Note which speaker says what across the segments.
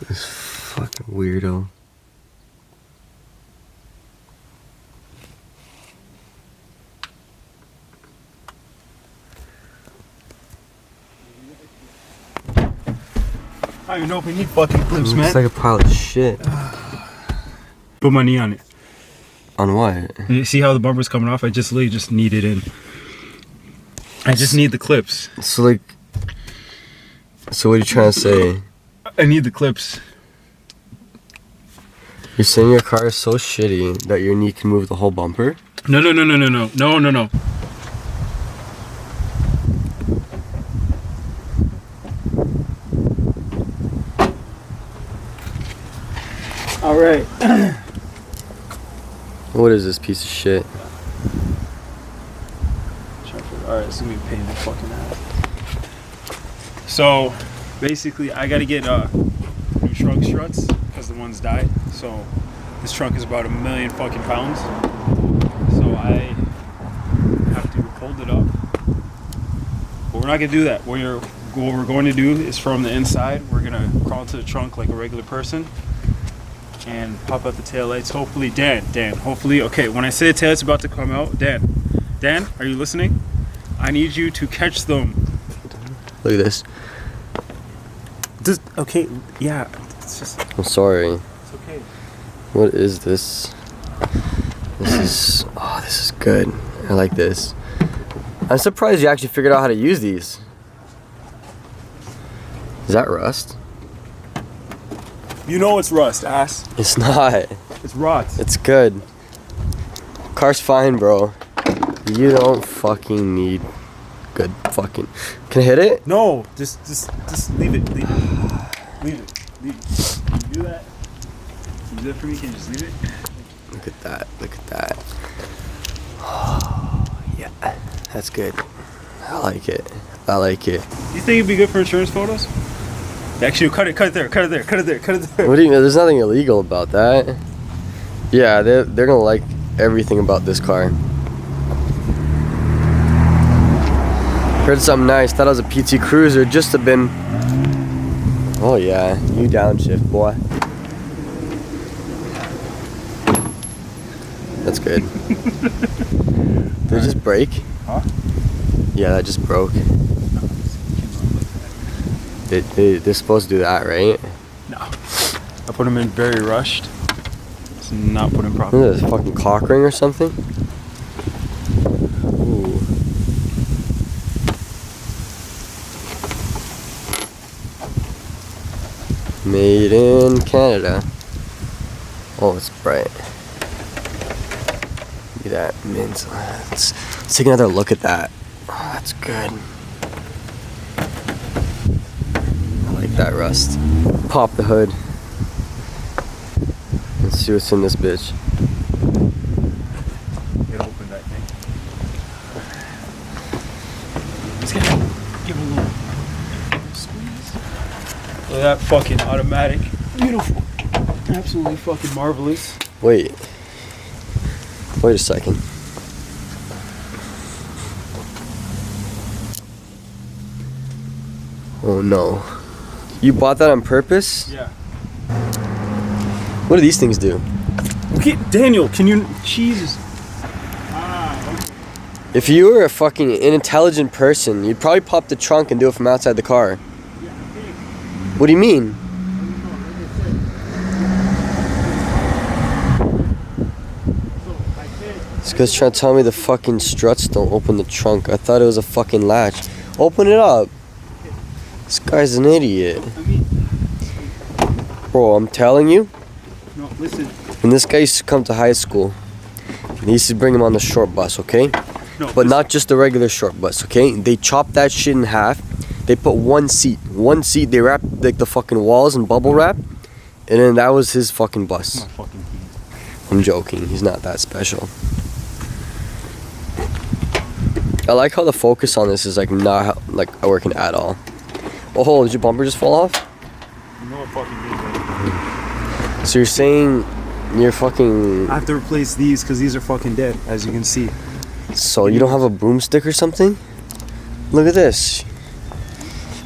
Speaker 1: This fucking weirdo.
Speaker 2: I don't even know if we need fucking clips, man.
Speaker 1: It's like a pile of shit.
Speaker 2: Put my knee on it.
Speaker 1: On what?
Speaker 2: You see how the bumper's coming off? I just literally just need it in. I just need the clips.
Speaker 1: So like, so what are you trying to say?
Speaker 2: I need the clips.
Speaker 1: You're saying your car is so shitty that your knee can move the whole bumper?
Speaker 2: No. All right.
Speaker 1: What is this piece of shit?
Speaker 2: All right, it's gonna be a pain in the fucking ass. So, basically, I gotta get new trunk struts because the ones died. So, this trunk is about 1,000,000 fucking pounds. So I have to hold it up. But we're not gonna do that. What we're going to do is from the inside, we're gonna crawl into the trunk like a regular person and pop out the taillights. Hopefully, Dan, hopefully, okay, when I say the taillight's about to come out, Dan, are you listening? I need you to catch them.
Speaker 1: Look at this.
Speaker 2: Okay, yeah, it's just,
Speaker 1: I'm sorry.
Speaker 2: it's okay.
Speaker 1: What is this? This is good. I like this. I'm surprised you actually figured out how to use these. Is that rust?
Speaker 2: You know it's rust, ass.
Speaker 1: It's not.
Speaker 2: It's rot.
Speaker 1: It's good. Car's fine, bro. You don't fucking need good fucking. Can I hit it?
Speaker 2: No, just leave it. Leave it. Can you do that? Can you do that for me? Can you just leave it?
Speaker 1: Look at that. Look at that. Oh, yeah. That's good. I like it. I like it.
Speaker 2: You think it'd be good for insurance photos? Actually, cut it there. Cut it there.
Speaker 1: What do you mean? There's nothing illegal about that. Yeah, they're gonna like everything about this car. Heard something nice. Thought it was a PT Cruiser. Just have been. Oh yeah, you downshift, boy. That's good. Did it just break?
Speaker 2: Huh?
Speaker 1: Yeah, that just broke. They're supposed to do that, right?
Speaker 2: No. I put them in very rushed. It's not put in
Speaker 1: What
Speaker 2: properly.
Speaker 1: is this, fucking cock ring or something? Ooh. Made in Canada. Oh, it's bright. Look at that mint. Let's take another look at that. Oh, that's good. I like that rust. Pop the hood. Let's see what's in this bitch.
Speaker 2: Get open that thing. Let's give it a little squeeze. Look at that fucking automatic. Beautiful. Absolutely fucking marvelous.
Speaker 1: Wait a second. Oh no. You bought that on purpose?
Speaker 2: Yeah.
Speaker 1: What do these things do?
Speaker 2: Okay, Daniel, can you... Jesus.
Speaker 1: If you were a fucking intelligent person, you'd probably pop the trunk and do it from outside the car. What do you mean? This guy's trying to tell me the fucking struts don't open the trunk. I thought it was a fucking latch. Open it up. This guy's an idiot. Bro, I'm telling you.
Speaker 2: No, listen.
Speaker 1: When this guy used to come to high school, they used to bring him on the short bus, okay?
Speaker 2: No,
Speaker 1: But not just the regular short bus, okay? They chopped that shit in half. They put one seat. They wrapped like the fucking walls in bubble wrap. And then that was his fucking bus.
Speaker 2: not fucking
Speaker 1: I'm joking. He's not that special. I like how the focus on this is like not like working at all. Oh, did your bumper just fall off?
Speaker 2: You know what fucking means, right?
Speaker 1: So you're saying you're fucking...
Speaker 2: I have to replace these because these are fucking dead, as you can see.
Speaker 1: So you don't have a broomstick or something? Look at this.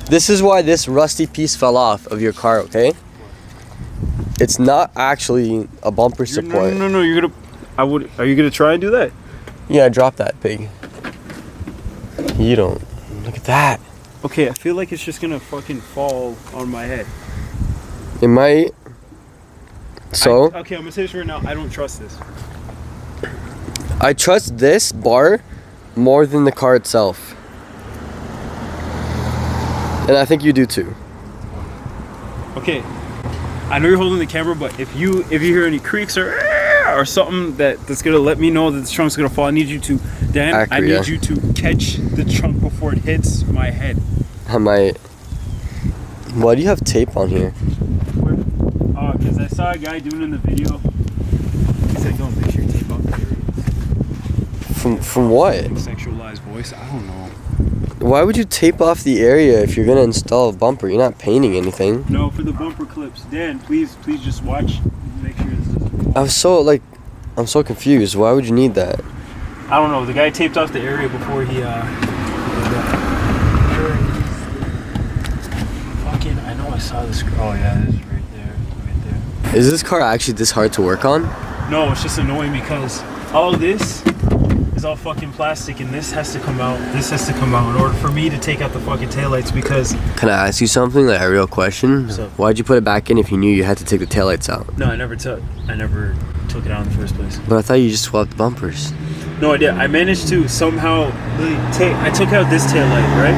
Speaker 1: This is why this rusty piece fell off of your car, okay? It's not actually a bumper support.
Speaker 2: No. You're gonna. Are you gonna try and do that?
Speaker 1: Yeah, drop that, pig. You don't. Look at that.
Speaker 2: Okay, I feel like it's just gonna fucking fall on my head.
Speaker 1: It might. So?
Speaker 2: Okay, I'm gonna say this right now. I don't trust this.
Speaker 1: I trust this bar more than the car itself. And I think you do too.
Speaker 2: Okay, I know you're holding the camera, but if you hear any creaks or something that's gonna let me know that the trunk's gonna fall, I need you to, Dan. I need you to catch the trunk before it hits my head.
Speaker 1: I might. Why do you have tape on here?
Speaker 2: Because I saw a guy doing it in the video. He said, "Don't make sure you tape off the area."
Speaker 1: From what?
Speaker 2: Sexualized voice. I don't know.
Speaker 1: Why would you tape off the area if you're gonna install a bumper? You're not painting anything.
Speaker 2: No, for the bumper clips. Dan, please just watch. Make sure this is.
Speaker 1: I'm so confused. Why would you need that?
Speaker 2: I don't know. The guy taped off the area before he did that. Fucking, I know I saw this. Oh yeah, it is right there.
Speaker 1: Is this car actually this hard to work on?
Speaker 2: No, it's just annoying because all this is all fucking plastic, and this has to come out. This has to come out in order for me to take out the fucking taillights because.
Speaker 1: Can I ask you something, like a real question?
Speaker 2: What's up?
Speaker 1: Why'd you put it back in if you knew you had to take the taillights out?
Speaker 2: No, I never took it out in the first place.
Speaker 1: But I thought you just swapped the bumpers.
Speaker 2: No idea. I managed to somehow I took out this taillight, right?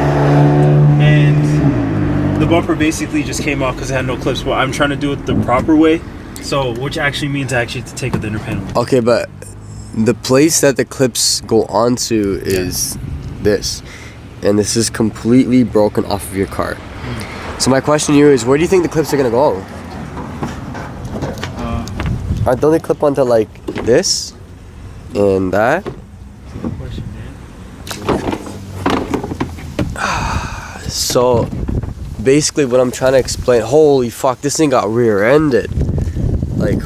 Speaker 2: And the bumper basically just came off because it had no clips. But I'm trying to do it the proper way. So, which actually means I actually have to take out the inner panel.
Speaker 1: Okay, but the place that the clips go onto is this. And this is completely broken off of your car. So my question to you is, where do you think the clips are going to go? Don't they clip onto like this and that?
Speaker 2: Good question, man.
Speaker 1: So basically what I'm trying to explain, holy fuck, this thing got rear-ended. Like,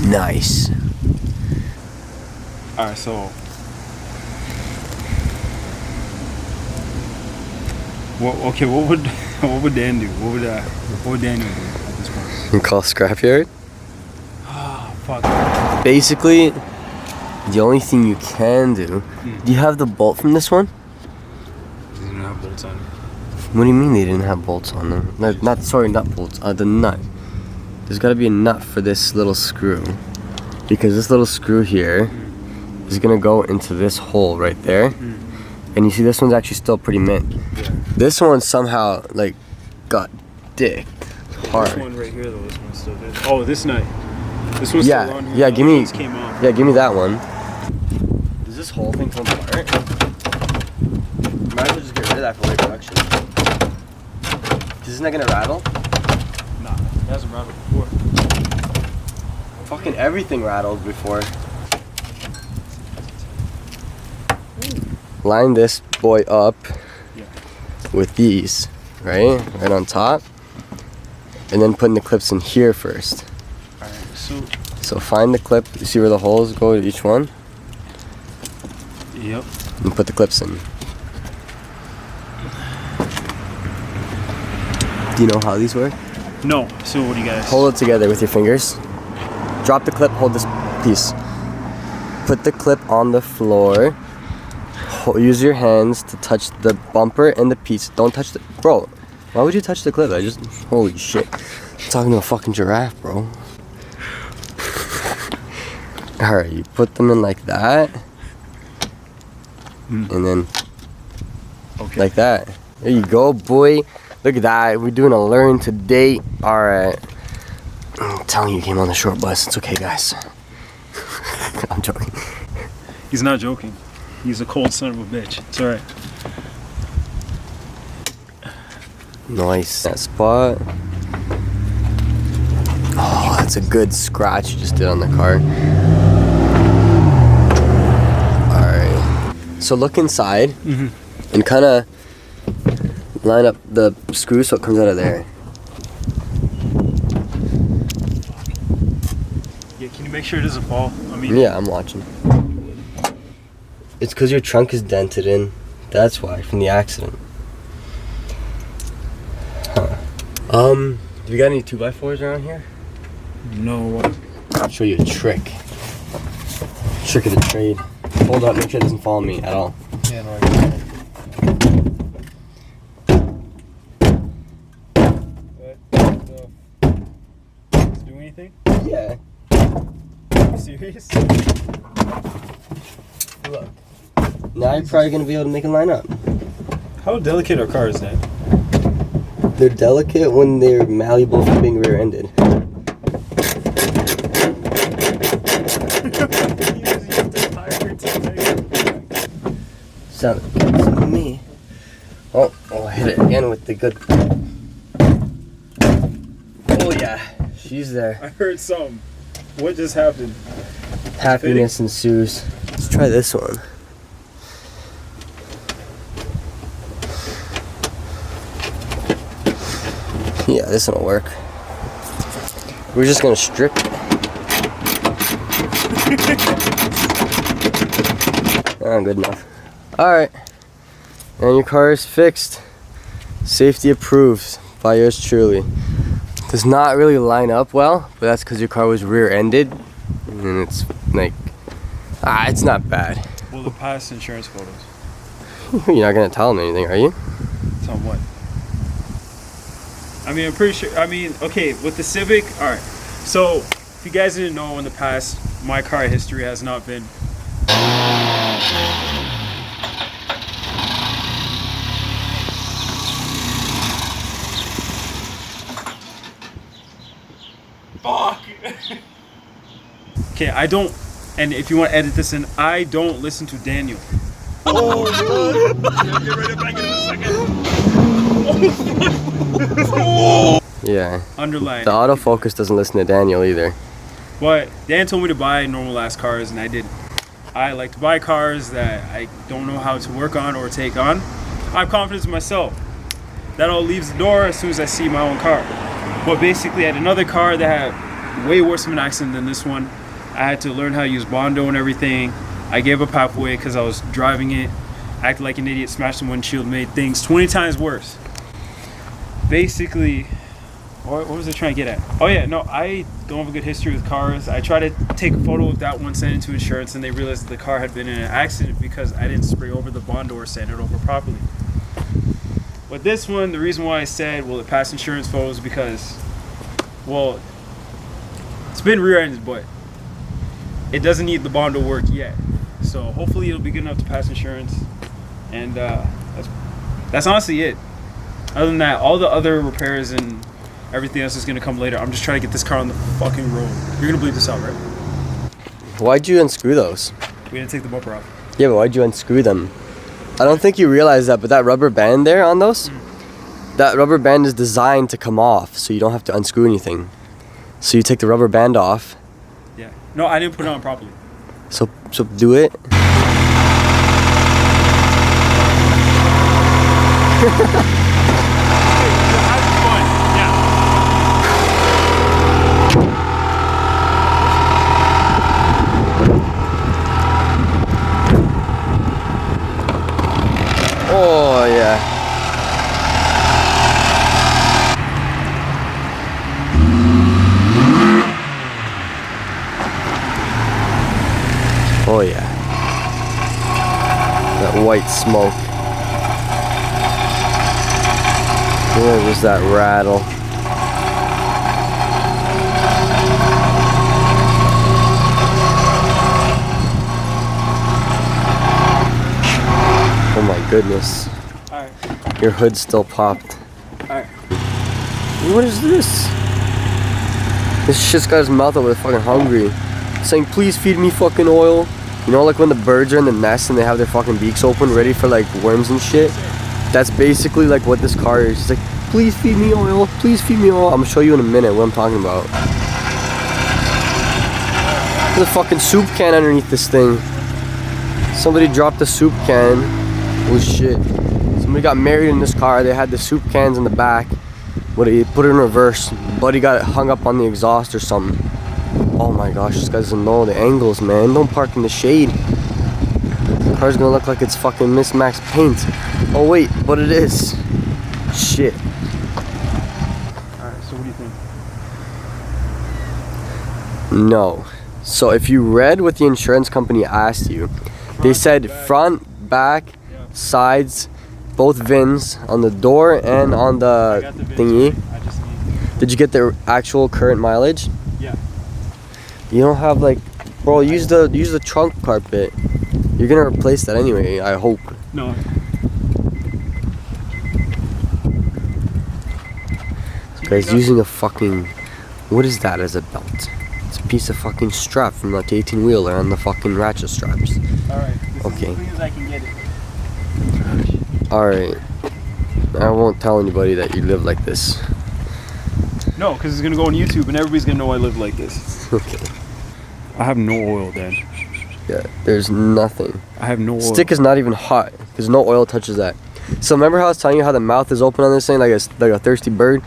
Speaker 1: nice.
Speaker 2: Alright, so what would Dan do? What would Daniel do at this point?
Speaker 1: You call scrapyard?
Speaker 2: Oh, fuck.
Speaker 1: Basically, the only thing you can do. Do you have the bolt from this one?
Speaker 2: He didn't have bolts on it.
Speaker 1: What do you mean they didn't have bolts on them? Not bolts. The nut. There's got to be a nut for this little screw, because this little screw here is gonna go into this hole right there. And you see this one's actually still pretty mint.
Speaker 2: Yeah.
Speaker 1: This one somehow like got dick hard.
Speaker 2: This one right here though, this one's still good. Oh, this nut. This one's
Speaker 1: Yeah,
Speaker 2: still on here.
Speaker 1: yeah,
Speaker 2: The
Speaker 1: give
Speaker 2: other
Speaker 1: me-
Speaker 2: ones came off.
Speaker 1: Yeah, give me that one. Does this whole thing come apart? Might as well just get rid of that for reproduction. Isn't that gonna rattle?
Speaker 2: Nah, it hasn't rattled before.
Speaker 1: Fucking everything rattled before. Line this boy up with these, right on top, and then putting the clips in here first.
Speaker 2: Alright,
Speaker 1: So find the clip. You see where the holes go to each one,
Speaker 2: yep.
Speaker 1: and put the clips in. Do you know how these work?
Speaker 2: No, so what do you guys?
Speaker 1: Hold it together with your fingers. Drop the clip, hold this piece. Put the clip on the floor. Use your hands to touch the bumper and the piece. Don't touch the... Bro, why would you touch the clip? Holy shit. I'm talking to a fucking giraffe, bro. Alright, you put them in like that. And then... like that. There you go, boy. Look at that. We're doing a learn to date. Alright. I'm telling you, you came on the short bus. It's okay, guys. I'm joking.
Speaker 2: He's not joking. He's a cold son of a bitch. It's alright.
Speaker 1: Nice. That spot. Oh, that's a good scratch you just did on the car. Alright. So look inside and kind of line up the screw so it comes out of there.
Speaker 2: Yeah, can you make sure it doesn't fall? I mean,
Speaker 1: Yeah, I'm watching. It's because your trunk is dented in. That's why, from the accident. Huh. Do you got any 2x4s around here?
Speaker 2: No.
Speaker 1: I'll show you a trick. Trick of the trade. Hold up, make sure it doesn't follow me at all.
Speaker 2: Yeah, no, I got it. Does it do anything?
Speaker 1: Yeah.
Speaker 2: Are you serious?
Speaker 1: Look. Now you're probably gonna be able to make it line up.
Speaker 2: How delicate are cars, Dad?
Speaker 1: They're delicate when they're malleable from being rear-ended. Sound to me. Oh, I'll hit it again with the good. Oh yeah, she's there.
Speaker 2: I heard something. What just happened?
Speaker 1: Happiness ensues. Let's try this one. Yeah, this one will work. We're just gonna strip it. Good enough. Alright. And your car is fixed. Safety approved by yours truly. Does not really line up well, but that's because your car was rear-ended. And it's like, it's not bad.
Speaker 2: Well, the past insurance photos.
Speaker 1: You're not gonna tell them anything, are you?
Speaker 2: Tell them what? I mean, I'm pretty sure. I mean, okay, with the Civic, all right. So, if you guys didn't know, in the past, my car history has not been. Fuck. Okay, I don't. And if you want to edit this in, I don't listen to Daniel. Oh, God. Get ready to bang it in a second.
Speaker 1: Yeah.
Speaker 2: Underline.
Speaker 1: The autofocus doesn't listen to Daniel either.
Speaker 2: But Dan told me to buy normal ass cars, and I didn't. I like to buy cars that I don't know how to work on or take on. I have confidence in myself. That all leaves the door as soon as I see my own car. But basically, I had another car that had way worse of an accident than this one. I had to learn how to use Bondo and everything. I gave up halfway because I was driving it, acted like an idiot, smashed the windshield, made things 20 times worse. Basically, what was I trying to get at? Oh yeah, no, I don't have a good history with cars. I tried to take a photo of that one, send it to insurance, and they realized the car had been in an accident because I didn't spray over the Bondo or sand it over properly. But this one, the reason why I said, well, it passed insurance photos because, well, it's been rear-ended, but it doesn't need the Bondo work yet. So hopefully it'll be good enough to pass insurance. And that's honestly it. Other than that, all the other repairs and everything else is going to come later. I'm just trying to get this car on the fucking road. You're going to believe this out, right?
Speaker 1: Why'd you unscrew those?
Speaker 2: We didn't take the bumper off.
Speaker 1: Yeah, but why'd you unscrew them? I don't think you realize that, but that rubber band there on those, that rubber band is designed to come off, so you don't have to unscrew anything. So you take the rubber band off.
Speaker 2: Yeah. No, I didn't put it on properly.
Speaker 1: So do it. Oh yeah. Oh yeah. That white smoke. Where was that rattle? Oh my goodness.
Speaker 2: Alright.
Speaker 1: Your hood still popped.
Speaker 2: Alright.
Speaker 1: What is this? This shit's got his mouth over fucking hungry. Saying, please feed me fucking oil. You know, like when the birds are in the nest and they have their fucking beaks open, ready for like worms and shit? That's basically like what this car is. It's like, please feed me oil. Please feed me oil. I'm gonna show you in a minute what I'm talking about. There's a fucking soup can underneath this thing. Somebody dropped a soup can. Oh shit. Somebody got married in this car. They had the soup cans in the back. But he put it in reverse. Buddy got it hung up on the exhaust or something. Oh my gosh, this guy doesn't know the angles, man. Don't park in the shade. The car's gonna look like it's fucking Miss Max paint. Oh wait, but it is. Shit.
Speaker 2: Alright, so what do you think?
Speaker 1: No. So if you read what the insurance company asked you, they said front, back, sides, both VINs on the door and on
Speaker 2: I
Speaker 1: the
Speaker 2: got the VINs,
Speaker 1: thingy.
Speaker 2: right? I just need.
Speaker 1: Did you get the actual current mileage?
Speaker 2: Yeah.
Speaker 1: You don't have like, bro, use the trunk carpet. You're gonna replace that anyway, I hope.
Speaker 2: No.
Speaker 1: This guy's using a fucking, what is that as a belt? It's a piece of fucking strap from like the 18-wheeler on the fucking ratchet straps.
Speaker 2: Alright.
Speaker 1: Okay.
Speaker 2: As clean as I can get it.
Speaker 1: Alright. I won't tell anybody that you live like this.
Speaker 2: No, because it's gonna go on YouTube and everybody's gonna know I live like this.
Speaker 1: Okay.
Speaker 2: I have no oil, Dad.
Speaker 1: Yeah, there's nothing.
Speaker 2: I have no oil.
Speaker 1: Stick is not even hot because no oil touches that. So remember how I was telling you how the mouth is open on this thing like a thirsty bird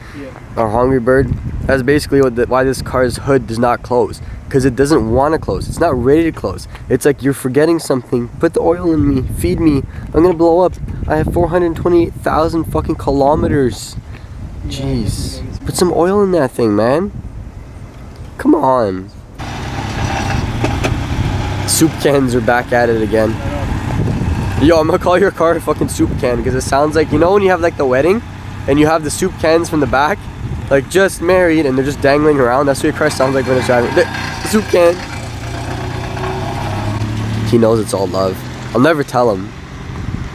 Speaker 1: or hungry bird? That's basically why this car's hood does not close, because it doesn't want to close. It's not ready to close. It's like you're forgetting something. Put the oil in me. Feed me. I'm gonna blow up. I have 428,000 fucking kilometers. Jeez. Put some oil in that thing, man. Come on. Soup cans are back at it again. Yo, I'm gonna call your car a fucking soup can because it sounds like, you know when you have like the wedding and you have the soup cans from the back, like just married and they're just dangling around? That's what your car sounds like when it's driving. The soup can. He knows it's all love. I'll never tell him,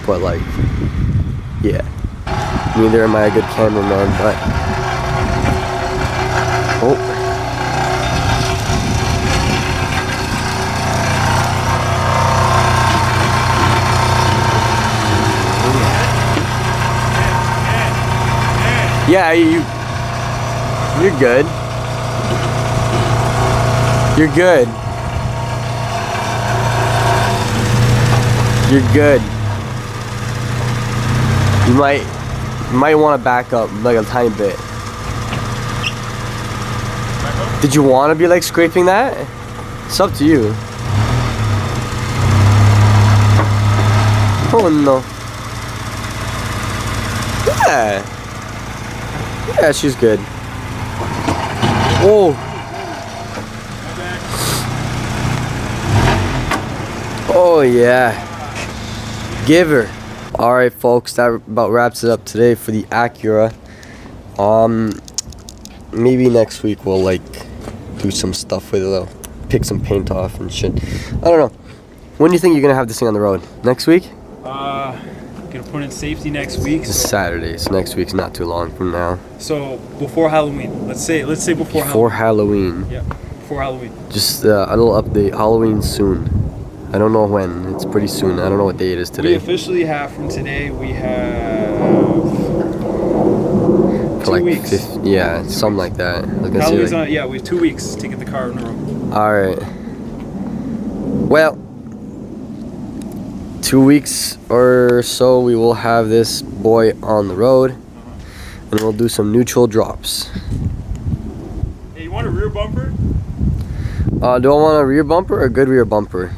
Speaker 1: but like, yeah. Neither am I a good cameraman, but oh. Yeah, you're good. You're good. You're good. You might want to back up like a tiny bit. Did you want to be like scraping that? It's up to you. Oh no. Yeah. Yeah, she's good. Oh. Oh yeah. Give her. Alright folks, that about wraps it up today for the Acura. Maybe next week we'll like do some stuff with it though. Pick some paint off and shit. I don't know. When do you think you're gonna have this thing on the road? Next week?
Speaker 2: Gonna put in safety next week.
Speaker 1: It's Saturday, so next week's not too long from now.
Speaker 2: So before Halloween. Let's say before
Speaker 1: Halloween.
Speaker 2: Yeah, before Halloween.
Speaker 1: Just a little update. Halloween soon. I don't know when. It's pretty soon. I don't know what day it is
Speaker 2: We
Speaker 1: today.
Speaker 2: officially have from today. We have
Speaker 1: For
Speaker 2: 2
Speaker 1: like
Speaker 2: weeks.
Speaker 1: Yeah, something like that. I was gonna say,
Speaker 2: Halloween's
Speaker 1: like,
Speaker 2: on. Yeah, we have 2 weeks to get the car on the road.
Speaker 1: Alright. Well, 2 weeks or so we will have this boy on the road. And we'll do some neutral drops.
Speaker 2: Hey, you want a rear bumper?
Speaker 1: Do I want a rear bumper or a good rear bumper?